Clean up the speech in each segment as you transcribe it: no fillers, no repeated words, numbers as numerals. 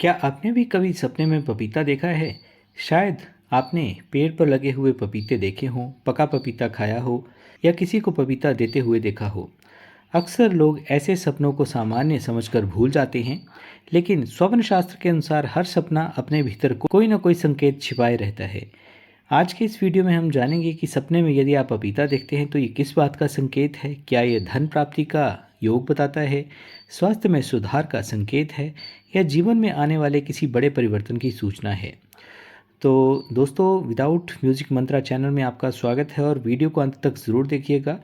क्या आपने भी कभी सपने में पपीता देखा है? शायद आपने पेड़ पर लगे हुए पपीते देखे हों, पका पपीता खाया हो या किसी को पपीता देते हुए देखा हो। अक्सर लोग ऐसे सपनों को सामान्य समझकर भूल जाते हैं, लेकिन स्वप्न शास्त्र के अनुसार हर सपना अपने भीतर कोई ना कोई संकेत छिपाए रहता है। आज के इस वीडियो में हम जानेंगे कि सपने में यदि आप पपीता देखते हैं तो ये किस बात का संकेत है। क्या ये धन प्राप्ति का योग बताता है, स्वास्थ्य में सुधार का संकेत है, या जीवन में आने वाले किसी बड़े परिवर्तन की सूचना है। तो दोस्तों, विदाउट म्यूजिक मंत्रा चैनल में आपका स्वागत है और वीडियो को अंत तक ज़रूर देखिएगा,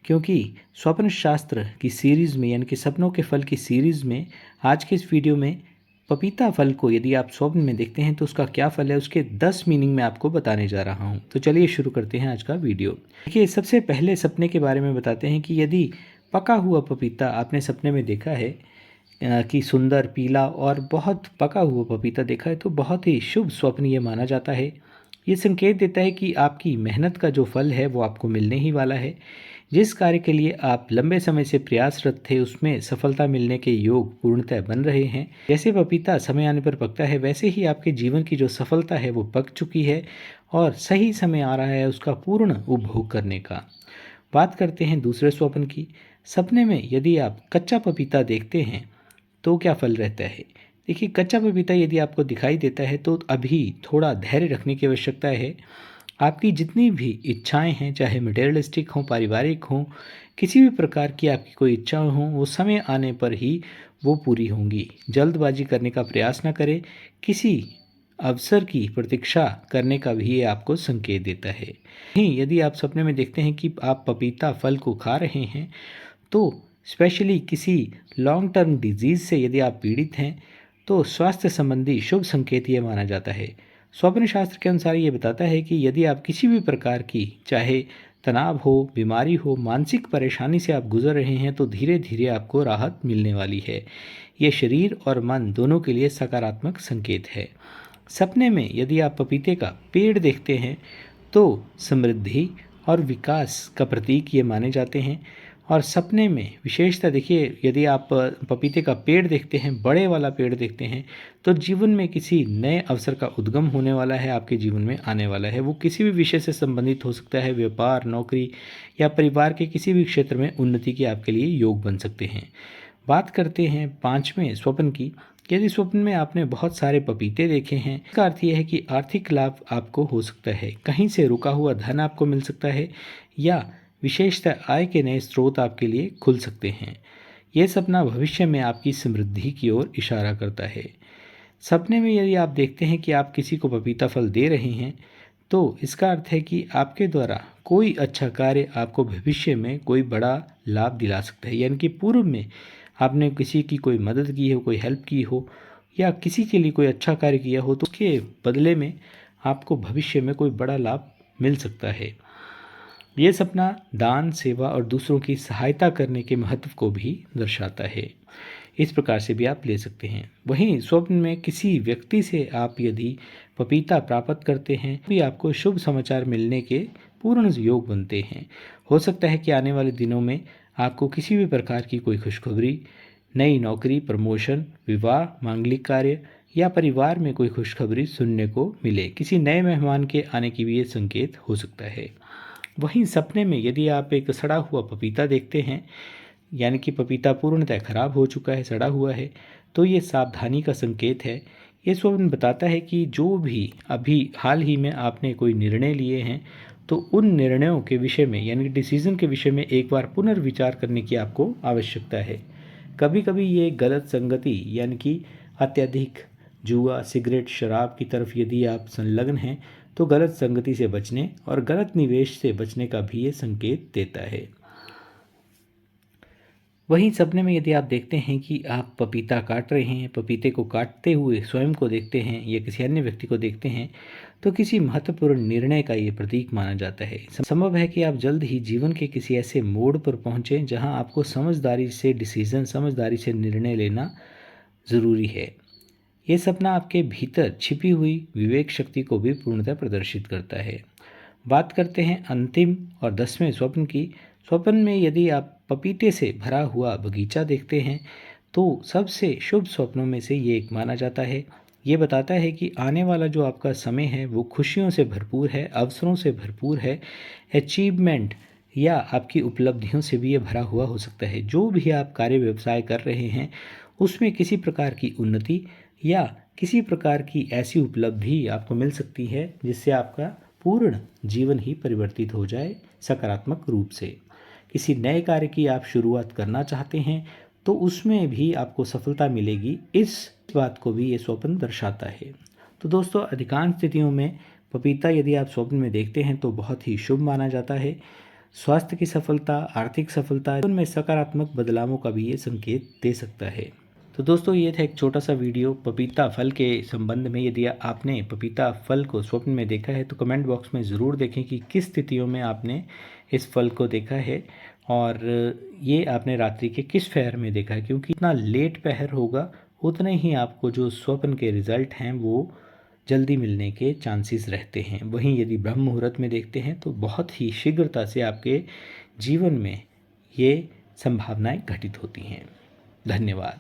क्योंकि स्वप्न शास्त्र की सीरीज़ में यानी कि सपनों के फल की सीरीज़ में आज के इस वीडियो में पपीता फल को यदि आप स्वप्न में देखते हैं तो उसका क्या फल है, उसके 10 मीनिंग मैं आपको बताने जा रहा हूं। तो चलिए शुरू करते हैं आज का वीडियो। देखिए, सबसे पहले सपने के बारे में बताते हैं कि यदि पका हुआ पपीता आपने सपने में देखा है कि सुंदर पीला और बहुत पका हुआ पपीता देखा है, तो बहुत ही शुभ स्वप्न ये माना जाता है। ये संकेत देता है कि आपकी मेहनत का जो फल है वो आपको मिलने ही वाला है। जिस कार्य के लिए आप लंबे समय से प्रयासरत थे उसमें सफलता मिलने के योग पूर्णतः बन रहे हैं। जैसे पपीता समय आने पर पकता है, वैसे ही आपके जीवन की जो सफलता है वो पक चुकी है और सही समय आ रहा है उसका पूर्ण उपभोग करने का। बात करते हैं दूसरे स्वप्न की। सपने में यदि आप कच्चा पपीता देखते हैं तो क्या फल रहता है। देखिए, कच्चा पपीता यदि आपको दिखाई देता है तो अभी थोड़ा धैर्य रखने की आवश्यकता है। आपकी जितनी भी इच्छाएं हैं, चाहे मटेरियलिस्टिक हों, पारिवारिक हों, किसी भी प्रकार की आपकी कोई इच्छा हो, वो समय आने पर ही वो पूरी होंगी। जल्दबाजी करने का प्रयास ना करें। किसी अवसर की प्रतीक्षा करने का भी ये आपको संकेत देता है। नहीं, यदि आप सपने में देखते हैं कि आप पपीता फल को खा रहे हैं तो स्पेशली किसी लॉन्ग टर्म डिजीज़ से यदि आप पीड़ित हैं तो स्वास्थ्य संबंधी शुभ संकेत ये माना जाता है। स्वप्न शास्त्र के अनुसार ये बताता है कि यदि आप किसी भी प्रकार की, चाहे तनाव हो, बीमारी हो, मानसिक परेशानी से आप गुजर रहे हैं तो धीरे धीरे आपको राहत मिलने वाली है। ये शरीर और मन दोनों के लिए सकारात्मक संकेत है। सपने में यदि आप पपीते का पेड़ देखते हैं तो समृद्धि और विकास का प्रतीक ये माने जाते हैं। और सपने में विशेषता देखिए, यदि आप पपीते का पेड़ देखते हैं, बड़े वाला पेड़ देखते हैं, तो जीवन में किसी नए अवसर का उद्गम होने वाला है, आपके जीवन में आने वाला है। वो किसी भी विषय से संबंधित हो सकता है, व्यापार, नौकरी या परिवार के किसी भी क्षेत्र में उन्नति के आपके लिए योग बन सकते हैं। बात करते हैं पांचवें स्वप्न की। यदि स्वप्न में आपने बहुत सारे पपीते देखे हैं, इसका अर्थ यह है कि आर्थिक लाभ आपको हो सकता है, कहीं से रुका हुआ धन आपको मिल सकता है या विशेषतः आय के नए स्रोत आपके लिए खुल सकते हैं। यह सपना भविष्य में आपकी समृद्धि की ओर इशारा करता है। सपने में यदि आप देखते हैं कि आप किसी को पपीता फल दे रहे हैं तो इसका अर्थ है कि आपके द्वारा कोई अच्छा कार्य आपको भविष्य में कोई बड़ा लाभ दिला सकता है। यानी कि पूर्व में आपने किसी की कोई मदद की हो, कोई हेल्प की हो या किसी के लिए कोई अच्छा कार्य किया हो, तो उसके बदले में आपको भविष्य में कोई बड़ा लाभ मिल सकता है। ये सपना दान, सेवा और दूसरों की सहायता करने के महत्व को भी दर्शाता है। इस प्रकार से भी आप ले सकते हैं। वहीं स्वप्न में किसी व्यक्ति से आप यदि पपीता प्राप्त करते हैं तो भी आपको शुभ समाचार मिलने के पूर्ण योग बनते हैं। हो सकता है कि आने वाले दिनों में आपको किसी भी प्रकार की कोई खुशखबरी, नई नौकरी, प्रमोशन, विवाह, मांगलिक कार्य या परिवार में कोई खुशखबरी सुनने को मिले। किसी नए मेहमान के आने की भी ये संकेत हो सकता है। वहीं सपने में यदि आप एक सड़ा हुआ पपीता देखते हैं, यानी कि पपीता पूर्णतः खराब हो चुका है, सड़ा हुआ है, तो ये सावधानी का संकेत है। ये स्वप्न बताता है कि जो भी अभी हाल ही में आपने कोई निर्णय लिए हैं तो उन निर्णयों के विषय में, यानी कि डिसीजन के विषय में एक बार पुनर्विचार करने की आपको आवश्यकता है। कभी कभी ये गलत संगति यानी कि अत्यधिक जुआ, सिगरेट, शराब की तरफ यदि आप संलग्न हैं तो गलत संगति से बचने और गलत निवेश से बचने का भी ये संकेत देता है। वहीं सपने में यदि आप देखते हैं कि आप पपीता काट रहे हैं, पपीते को काटते हुए स्वयं को देखते हैं या किसी अन्य व्यक्ति को देखते हैं, तो किसी महत्वपूर्ण निर्णय का ये प्रतीक माना जाता है। संभव है कि आप जल्द ही जीवन के किसी ऐसे मोड़ पर पहुंचें जहां आपको समझदारी से निर्णय लेना ज़रूरी है। ये सपना आपके भीतर छिपी हुई विवेक शक्ति को भी पूर्णतः प्रदर्शित करता है। बात करते हैं अंतिम और 10वें स्वप्न की। स्वप्न में यदि आप पपीते से भरा हुआ बगीचा देखते हैं तो सबसे शुभ स्वप्नों में से ये एक माना जाता है। ये बताता है कि आने वाला जो आपका समय है वो खुशियों से भरपूर है, अवसरों से भरपूर है, अचीवमेंट या आपकी उपलब्धियों से भी ये भरा हुआ हो सकता है। जो भी आप कार्य व्यवसाय कर रहे हैं उसमें किसी प्रकार की उन्नति या किसी प्रकार की ऐसी उपलब्धि आपको मिल सकती है जिससे आपका पूर्ण जीवन ही परिवर्तित हो जाए सकारात्मक रूप से। किसी नए कार्य की आप शुरुआत करना चाहते हैं तो उसमें भी आपको सफलता मिलेगी, इस बात को भी ये स्वप्न दर्शाता है। तो दोस्तों, अधिकांश स्थितियों में पपीता यदि आप स्वप्न में देखते हैं तो बहुत ही शुभ माना जाता है। स्वास्थ्य की सफलता, आर्थिक सफलता, उनमें सकारात्मक बदलावों का भी ये संकेत दे सकता है। तो दोस्तों, ये था एक छोटा सा वीडियो पपीता फल के संबंध में। यदि आपने पपीता फल को स्वप्न में देखा है तो कमेंट बॉक्स में ज़रूर देखें कि किस स्थितियों में आपने इस फल को देखा है और ये आपने रात्रि के किस पहर में देखा है, क्योंकि इतना लेट पहर होगा उतने ही आपको जो स्वप्न के रिजल्ट हैं वो जल्दी मिलने के चांसेस रहते हैं। वहीं यदि ब्रह्म मुहूर्त में देखते हैं तो बहुत ही शीघ्रता से आपके जीवन में ये संभावनाएं घटित होती हैं। धन्यवाद।